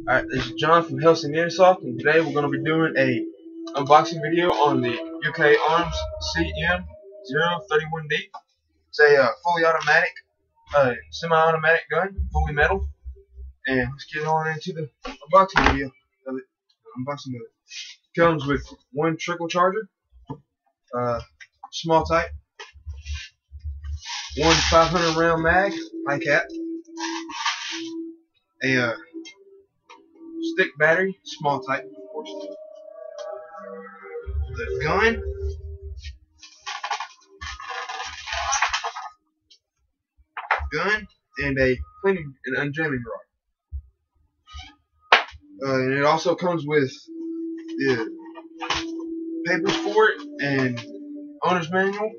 Alright, this is John from Airsoft, and today we're going to be doing a unboxing video on the UK Arms CM.031D. It's a fully automatic, semi-automatic gun, fully metal, and let's get on into the unboxing video of it. Comes with one trickle charger, small type, one 500 round mag, high cap, a stick battery, small type, of course. The gun, and a cleaning and unjamming rod. And it also comes with the papers for it and owner's manual.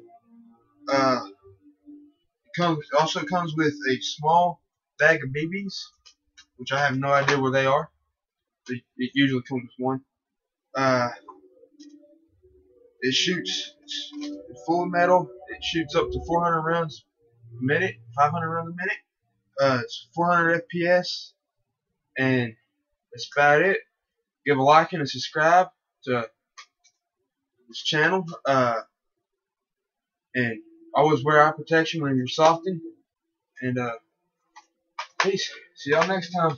It also comes with a small bag of BBs, which I have no idea where they are. It usually comes with one. It shoots, it's full metal. It shoots up to 400 rounds a minute, 500 rounds a minute. It's 400 FPS, and that's about it. Give a like and a subscribe to this channel, and always wear eye protection when you're softing. And peace. See y'all next time.